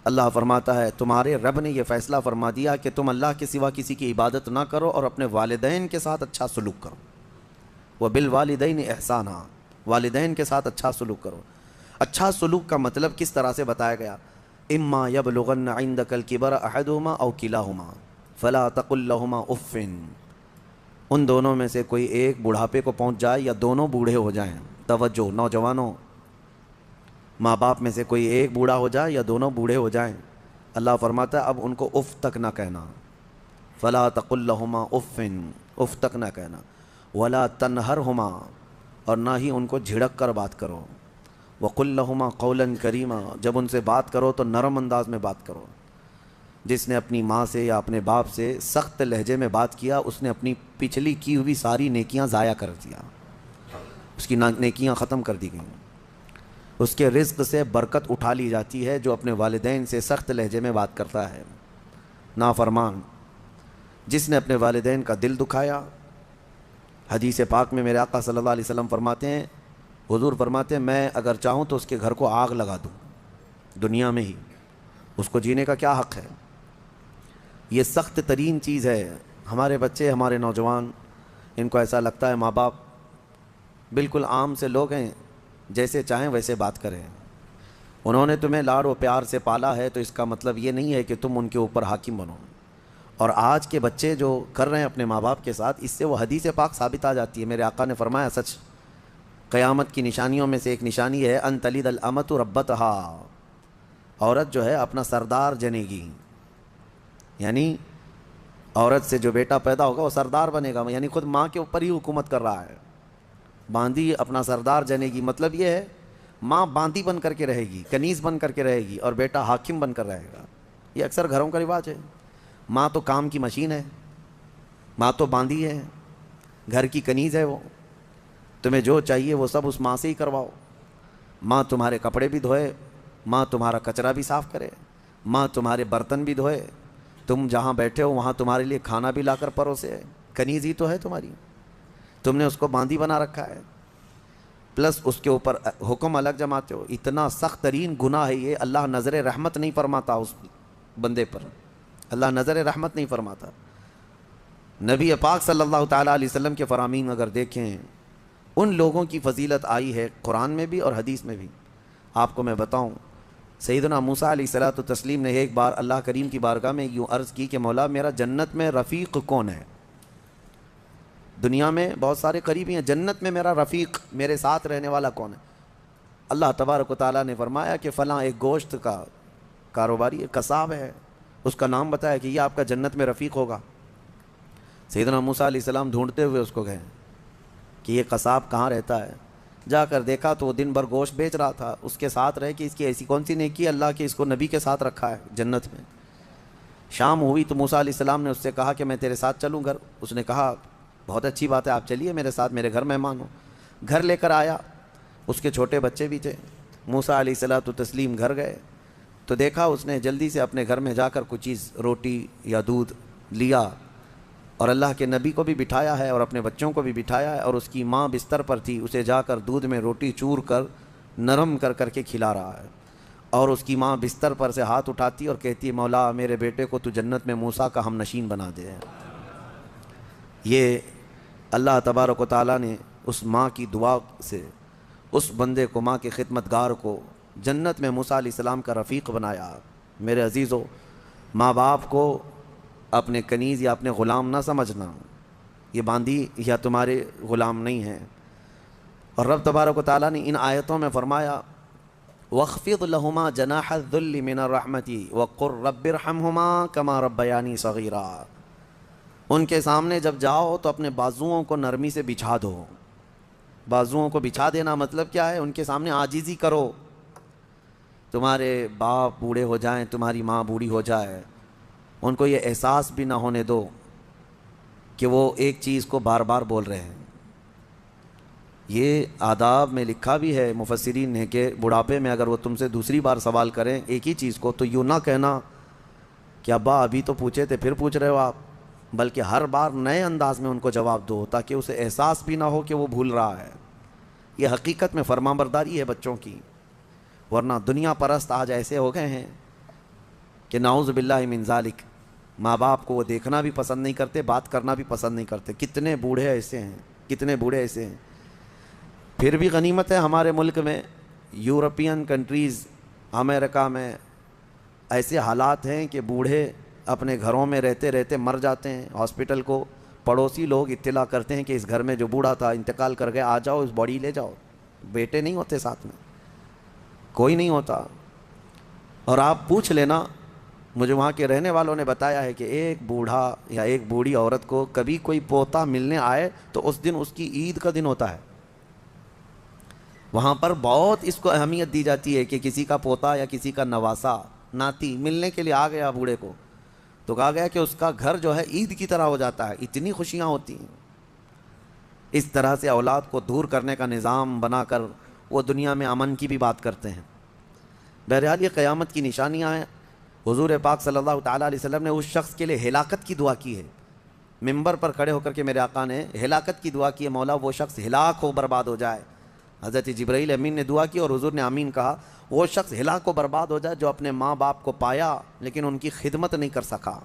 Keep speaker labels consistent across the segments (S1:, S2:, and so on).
S1: اللہ فرماتا ہے تمہارے رب نے یہ فیصلہ فرما دیا کہ تم اللہ کے سوا کسی کی عبادت نہ کرو اور اپنے والدین کے ساتھ اچھا سلوک کرو. وبالوالدین احسانا، والدین کے ساتھ اچھا سلوک کرو. اچھا سلوک کا مطلب کس طرح سے بتایا گیا؟ اما یبلغن عندک الکبر احدہما او کلاہما فلا تقل لہما اف، ان دونوں میں سے کوئی ایک بڑھاپے کو پہنچ جائے یا دونوں بوڑھے ہو جائیں. توجہ نوجوانوں، ماں باپ میں سے کوئی ایک بوڑھا ہو جائے یا دونوں بوڑھے ہو جائیں، اللہ فرماتا ہے اب ان کو اف تک نہ کہنا. فلا تقل لہما اف، اف تک نہ کہنا. ولا تنہرہما، اور نہ ہی ان کو جھڑک کر بات کرو. وقل لہما قولا کریما، جب ان سے بات کرو تو نرم انداز میں بات کرو. جس نے اپنی ماں سے یا اپنے باپ سے سخت لہجے میں بات کیا اس نے اپنی پچھلی کی ہوئی ساری نیکیاں ضائع کر دیا، اس کی نیکیاں ختم کر دی گئیں. اس کے رزق سے برکت اٹھا لی جاتی ہے جو اپنے والدین سے سخت لہجے میں بات کرتا ہے. نافرمان جس نے اپنے والدین کا دل دکھایا، حدیث پاک میں میرے آقا صلی اللہ علیہ وسلم فرماتے ہیں، حضور فرماتے ہیں میں اگر چاہوں تو اس کے گھر کو آگ لگا دوں دنیا میں ہی، اس کو جینے کا کیا حق ہے؟ یہ سخت ترین چیز ہے. ہمارے بچے، ہمارے نوجوان، ان کو ایسا لگتا ہے ماں باپ بالکل عام سے لوگ ہیں، جیسے چاہیں ویسے بات کریں. انہوں نے تمہیں لاڑ و پیار سے پالا ہے تو اس کا مطلب یہ نہیں ہے کہ تم ان کے اوپر حاکم بنو. اور آج کے بچے جو کر رہے ہیں اپنے ماں باپ کے ساتھ، اس سے وہ حدیث پاک ثابت آ جاتی ہے. میرے آقا نے فرمایا سچ، قیامت کی نشانیوں میں سے ایک نشانی ہے ان تلد الامۃ ربتہا، عورت جو ہے اپنا سردار جنے گی. یعنی عورت سے جو بیٹا پیدا ہوگا وہ سردار بنے گا، یعنی خود ماں کے اوپر ہی حکومت کر رہا ہے. باندی اپنا سردار جنے گی، مطلب یہ ہے ماں باندی بن کر کے رہے گی، کنیز بن کر کے رہے گی، اور بیٹا حاکم بن کر رہے گا. یہ اکثر گھروں کا رواج ہے. ماں تو کام کی مشین ہے، ماں تو باندی ہے، گھر کی کنیز ہے. وہ تمہیں جو چاہیے وہ سب اس ماں سے ہی کرواؤ. ماں تمہارے کپڑے بھی دھوئے، ماں تمہارا کچرا بھی صاف کرے، ماں تمہارے برتن بھی دھوئے، تم جہاں بیٹھے ہو وہاں تمہارے لیے کھانا بھی لا کر پروسے. کنیز ہی تو ہے تمہاری، تم نے اس کو باندی بنا رکھا ہے، پلس اس کے اوپر حکم الگ جماتے ہو. اتنا سخت ترین گناہ ہے یہ. اللہ نظر رحمت نہیں فرماتا اس بندے پر، اللہ نظر رحمت نہیں فرماتا. نبی پاک صلی اللہ تعالیٰ علیہ وسلم کے فرامین اگر دیکھیں، ان لوگوں کی فضیلت آئی ہے قرآن میں بھی اور حدیث میں بھی. آپ کو میں بتاؤں، سیدنا موسیٰ علیہ الصلوۃ والتسلیم نے ایک بار اللہ کریم کی بارگاہ میں یوں عرض کی کہ مولا میرا جنت میں رفیق کون ہے؟ دنیا میں بہت سارے قریبی ہیں، جنت میں میرا رفیق، میرے ساتھ رہنے والا کون ہے؟ اللہ تبارک و تعالیٰ نے فرمایا کہ فلاں ایک گوشت کا کاروباری قصاب ہے، اس کا نام بتایا کہ یہ آپ کا جنت میں رفیق ہوگا. سیدنا موسیٰ علیہ السلام ڈھونڈتے ہوئے اس کو گئے کہ یہ قصاب کہاں رہتا ہے. جا کر دیکھا تو وہ دن بھر گوشت بیچ رہا تھا. اس کے ساتھ رہ کہ اس کی ایسی کون سی نیکی اللہ کہ اس کو نبی کے ساتھ رکھا ہے جنت میں. شام ہوئی تو موسیٰ علیہ السلام نے اس سے کہا کہ میں تیرے ساتھ چلوں گھر. اس نے کہا بہت اچھی بات ہے، آپ چلیے میرے ساتھ، میرے گھر مہمان ہو. گھر لے کر آیا، اس کے چھوٹے بچے بھی تھے. موسیٰ علیہ الصلوۃ والتسلیم گھر گئے تو دیکھا اس نے جلدی سے اپنے گھر میں جا کر کچھ چیز روٹی یا دودھ لیا، اور اللہ کے نبی کو بھی بٹھایا ہے اور اپنے بچوں کو بھی بٹھایا ہے، اور اس کی ماں بستر پر تھی، اسے جا کر دودھ میں روٹی چور کر نرم کر کر کے کھلا رہا ہے. اور اس کی ماں بستر پر سے ہاتھ اٹھاتی اور کہتی ہے مولا میرے بیٹے کو تو جنت میں موسیٰ کا ہم نشین بنا دے. یہ اللہ تبارک و تعالیٰ نے اس ماں کی دعا سے اس بندے کو، ماں کے خدمتگار کو، جنت میں موسیٰ علیہ السلام کا رفیق بنایا. میرے عزیزو، ماں باپ کو اپنے کنیز یا اپنے غلام نہ سمجھنا. یہ باندی یا تمہارے غلام نہیں ہیں. اور رب تبارک و تعالیٰ نے ان آیتوں میں فرمایا وَاخْفِضْ لَهُمَا جَنَاحَ الذُّلِّ مِنَ الرَّحْمَةِ وَقُلْ رَبِّ ارْحَمْهُمَا كَمَا رَبَّيَانِي صَغِيرًا. ان کے سامنے جب جاؤ تو اپنے بازوؤں کو نرمی سے بچھا دو. بازوؤں کو بچھا دینا مطلب کیا ہے؟ ان کے سامنے عاجزی کرو. تمہارے باپ بوڑھے ہو جائیں، تمہاری ماں بوڑھی ہو جائے، ان کو یہ احساس بھی نہ ہونے دو کہ وہ ایک چیز کو بار بار بول رہے ہیں. یہ آداب میں لکھا بھی ہے مفسرین نے کہ بڑھاپے میں اگر وہ تم سے دوسری بار سوال کریں ایک ہی چیز کو تو یوں نہ کہنا کہ ابا ابھی تو پوچھے تھے پھر پوچھ رہے ہو آپ، بلکہ ہر بار نئے انداز میں ان کو جواب دو تاکہ اسے احساس بھی نہ ہو کہ وہ بھول رہا ہے. یہ حقیقت میں فرمانبرداری ہے بچوں کی. ورنہ دنیا پرست آج ایسے ہو گئے ہیں کہ نعوذ باللہ من ذالک، ماں باپ کو وہ دیکھنا بھی پسند نہیں کرتے، بات کرنا بھی پسند نہیں کرتے. کتنے بوڑھے ایسے ہیں، کتنے بوڑھے ایسے ہیں. پھر بھی غنیمت ہے ہمارے ملک میں، یورپین کنٹریز، امریکہ میں ایسے حالات ہیں کہ بوڑھے اپنے گھروں میں رہتے رہتے مر جاتے ہیں. ہاسپٹل کو پڑوسی لوگ اطلاع کرتے ہیں کہ اس گھر میں جو بوڑھا تھا انتقال کر گیا، آ جاؤ اس باڈی لے جاؤ. بیٹے نہیں ہوتے ساتھ میں، کوئی نہیں ہوتا. اور آپ پوچھ لینا، مجھے وہاں کے رہنے والوں نے بتایا ہے کہ ایک بوڑھا یا ایک بوڑھی عورت کو کبھی کوئی پوتا ملنے آئے تو اس دن اس کی عید کا دن ہوتا ہے. وہاں پر بہت اس کو اہمیت دی جاتی ہے کہ کسی کا پوتا یا کسی کا نواسا ناتی ملنے کے لیے آ گیا بوڑھے کو، تو کہا گیا کہ اس کا گھر جو ہے عید کی طرح ہو جاتا ہے، اتنی خوشیاں ہوتی ہیں. اس طرح سے اولاد کو دور کرنے کا نظام بنا کر وہ دنیا میں امن کی بھی بات کرتے ہیں. بہرحال یہ قیامت کی نشانیاں ہیں. حضور پاک صلی اللہ تعالیٰ علیہ وسلم نے اس شخص کے لیے ہلاکت کی دعا کی ہے. ممبر پر کھڑے ہو کر کے میرے آقا نے ہلاکت کی دعا کی ہے، مولا وہ شخص ہلاک ہو، برباد ہو جائے. حضرت جبرائیل امین نے دعا کی اور حضور نے آمین کہا. وہ شخص ہلاک و برباد ہو جائے جو اپنے ماں باپ کو پایا لیکن ان کی خدمت نہیں کر سکا،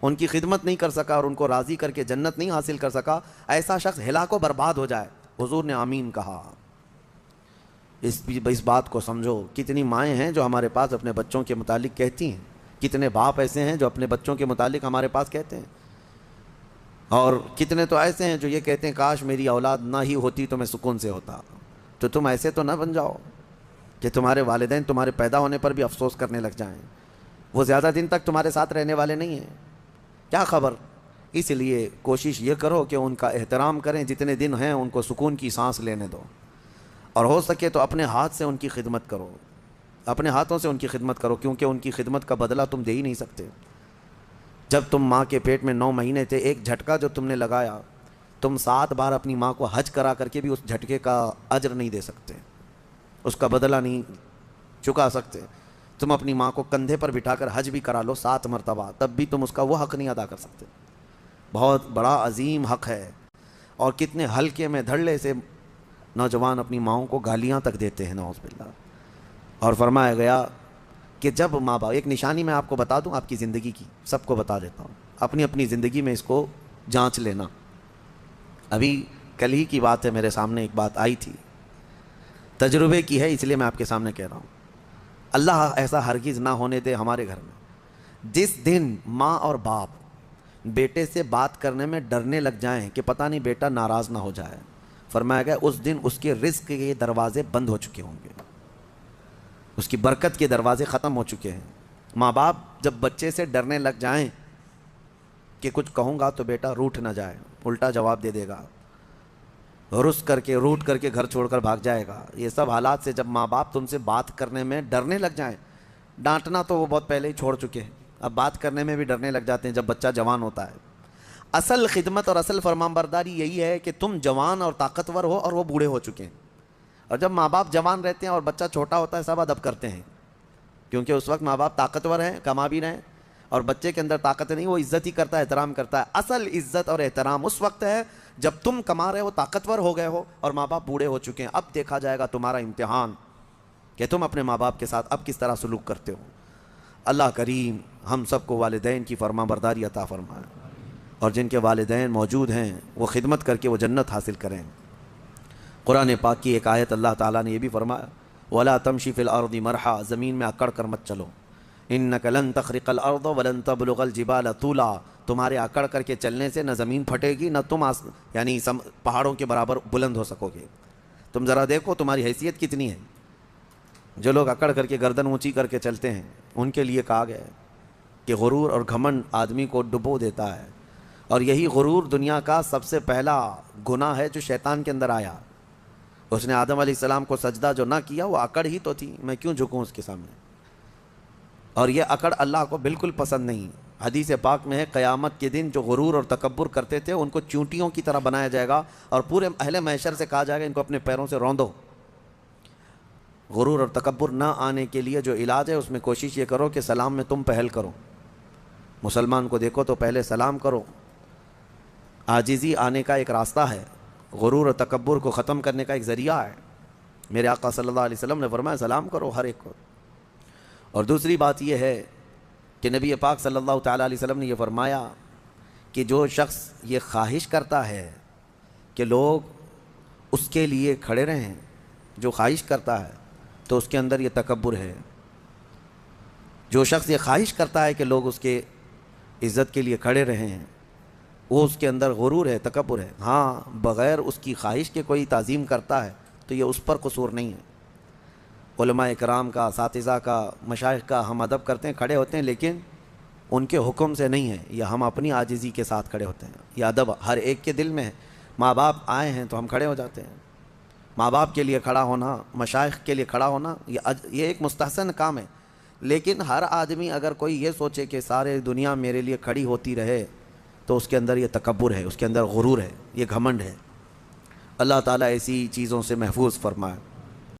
S1: ان کی خدمت نہیں کر سکا اور ان کو راضی کر کے جنت نہیں حاصل کر سکا. ایسا شخص ہلاک و برباد ہو جائے. حضور نے آمین کہا. اس بات کو سمجھو. کتنی مائیں ہیں جو ہمارے پاس اپنے بچوں کے متعلق کہتی ہیں، کتنے باپ ایسے ہیں جو اپنے بچوں کے متعلق ہمارے پاس کہتے ہیں، اور کتنے تو ایسے ہیں جو یہ کہتے ہیں کاش میری اولاد نہ ہی ہوتی تو میں سکون سے ہوتا. تو تم ایسے تو نہ بن جاؤ کہ تمہارے والدین تمہارے پیدا ہونے پر بھی افسوس کرنے لگ جائیں. وہ زیادہ دن تک تمہارے ساتھ رہنے والے نہیں ہیں، کیا خبر. اس لیے کوشش یہ کرو کہ ان کا احترام کریں، جتنے دن ہیں ان کو سکون کی سانس لینے دو، اور ہو سکے تو اپنے ہاتھ سے ان کی خدمت کرو، اپنے ہاتھوں سے ان کی خدمت کرو، کیونکہ ان کی خدمت کا بدلہ تم دے ہی نہیں سکتے. جب تم ماں کے پیٹ میں 9 مہینے تھے، ایک جھٹکا جو تم نے لگایا، تم 7 بار اپنی ماں کو حج کرا کر کے بھی اس جھٹکے کا اجر نہیں دے سکتے، اس کا بدلہ نہیں چکا سکتے. تم اپنی ماں کو کندھے پر بٹھا کر حج بھی کرا لو 7 مرتبہ، تب بھی تم اس کا وہ حق نہیں ادا کر سکتے. بہت بڑا عظیم حق ہے. اور کتنے ہلکے میں دھڑلے سے نوجوان اپنی ماؤں کو گالیاں تک دیتے ہیں، نعوذ باللہ. اور فرمایا گیا کہ جب ماں باپ، ایک نشانی میں آپ کو بتا دوں آپ کی زندگی کی، سب کو بتا دیتا ہوں، اپنی اپنی زندگی میں اس کو جانچ لینا. ابھی کل ہی کی بات ہے، میرے سامنے ایک بات آئی تھی، تجربے کی ہے اس لیے میں آپ کے سامنے کہہ رہا ہوں. اللہ ایسا ہرگز نہ ہونے دے ہمارے گھر میں جس دن ماں اور باپ بیٹے سے بات کرنے میں ڈرنے لگ جائیں کہ پتہ نہیں بیٹا ناراض نہ ہو جائے. فرمایا گیا اس دن اس کے رزق کے دروازے بند ہو چکے ہوں گے، اس کی برکت کے دروازے ختم ہو چکے ہیں. ماں باپ جب بچے سے ڈرنے لگ جائیں کہ کچھ کہوں گا تو بیٹا روٹھ نہ جائے، الٹا جواب دے دے گا، رس کر کے روٹ کر کے گھر چھوڑ کر بھاگ جائے گا. یہ سب حالات سے جب ماں باپ تم سے بات کرنے میں ڈرنے لگ جائیں، ڈانٹنا تو وہ بہت پہلے ہی چھوڑ چکے ہیں، اب بات کرنے میں بھی ڈرنے لگ جاتے ہیں جب بچہ جوان ہوتا ہے. اصل خدمت اور اصل فرمانبرداری یہی ہے کہ تم جوان اور طاقتور ہو اور وہ بوڑھے ہو چکے ہیں. اور جب ماں باپ جوان رہتے ہیں اور بچہ چھوٹا ہوتا ہے سب ادب کرتے ہیں، کیونکہ اس وقت ماں باپ طاقتور ہیں، کما بھی رہے ہیں، اور بچے کے اندر طاقت نہیں، وہ عزت ہی کرتا ہے، احترام کرتا ہے. اصل عزت اور احترام اس وقت ہے جب تم کما رہے ہو، طاقتور ہو گئے ہو اور ماں باپ بوڑھے ہو چکے ہیں. اب دیکھا جائے گا تمہارا امتحان کہ تم اپنے ماں باپ کے ساتھ اب کس طرح سلوک کرتے ہو. اللہ کریم ہم سب کو والدین کی فرما برداری عطا فرمائے، اور جن کے والدین موجود ہیں وہ خدمت کر کے وہ جنت حاصل کریں. قرآن پاک کی ایک آیت اللہ تعالیٰ نے یہ بھی فرمایا، وَلَا تَمْشِ فِي الْأَرْضِ مَرْحًا، زمین میں اکڑ کر مت چلو، إِنَّكَ لَن تَخْرِقَ الْأَرْضَ وَلَن تَبْلُغَ الْجِبَالَ طُولًا، تمہارے اکڑ کر کے چلنے سے نہ زمین پھٹے گی نہ تم یعنی پہاڑوں کے برابر بلند ہو سکو گے. تم ذرا دیکھو تمہاری حیثیت کتنی ہے. جو لوگ اکڑ کر کے گردن اونچی کر کے چلتے ہیں ان کے لیے کہا گیا ہے کہ غرور اور گھمنڈ آدمی کو ڈبو دیتا ہے، اور یہی غرور دنیا کا سب سے پہلا گناہ ہے جو شیطان کے اندر آیا. اس نے آدم علیہ السلام کو سجدہ جو نہ کیا وہ اکڑ ہی تو تھی، میں کیوں جھکوں اس کے سامنے. اور یہ اکڑ اللہ کو بالکل پسند نہیں. حدیث پاک میں ہے قیامت کے دن جو غرور اور تکبر کرتے تھے ان کو چونٹیوں کی طرح بنایا جائے گا، اور پورے اہل محشر سے کہا جائے گا ان کو اپنے پیروں سے روندو. غرور اور تکبر نہ آنے کے لیے جو علاج ہے اس میں کوشش یہ کرو کہ سلام میں تم پہل کرو. مسلمان کو دیکھو تو پہلے سلام کرو. عاجزی آنے کا ایک راستہ ہے، غرور اور تکبر کو ختم کرنے کا ایک ذریعہ ہے. میرے آقا صلی اللہ علیہ وسلم نے فرمایا سلام کرو ہر ایک کو. اور دوسری بات یہ ہے کہ نبی پاک صلی اللہ تعالیٰ علیہ وسلم نے یہ فرمایا کہ جو شخص یہ خواہش کرتا ہے کہ لوگ اس کے لیے کھڑے رہیں، جو خواہش کرتا ہے تو اس کے اندر یہ تکبر ہے۔ جو شخص یہ خواہش کرتا ہے کہ لوگ اس کے عزت کے لیے کھڑے رہیں، وہ اس کے اندر غرور ہے، تکبر ہے۔ ہاں، بغیر اس کی خواہش کے کوئی تعظیم کرتا ہے تو یہ اس پر قصور نہیں ہے۔ علماء اکرام کا، اساتذہ کا، مشائخ کا ہم ادب کرتے ہیں، کھڑے ہوتے ہیں، لیکن ان کے حکم سے نہیں ہے، یہ ہم اپنی عاجزی کے ساتھ کھڑے ہوتے ہیں۔ یہ ادب ہر ایک کے دل میں ہے۔ ماں باپ آئے ہیں تو ہم کھڑے ہو جاتے ہیں، ماں باپ کے لیے کھڑا ہونا، مشائخ کے لیے کھڑا ہونا، یہ ایک مستحسن کام ہے۔ لیکن ہر آدمی اگر کوئی یہ سوچے کہ سارے دنیا میرے لیے کھڑی ہوتی رہے تو اس کے اندر یہ تکبر ہے، اس کے اندر غرور ہے، یہ گھمنڈ ہے۔ اللہ تعالیٰ ایسی چیزوں سے محفوظ فرمائے۔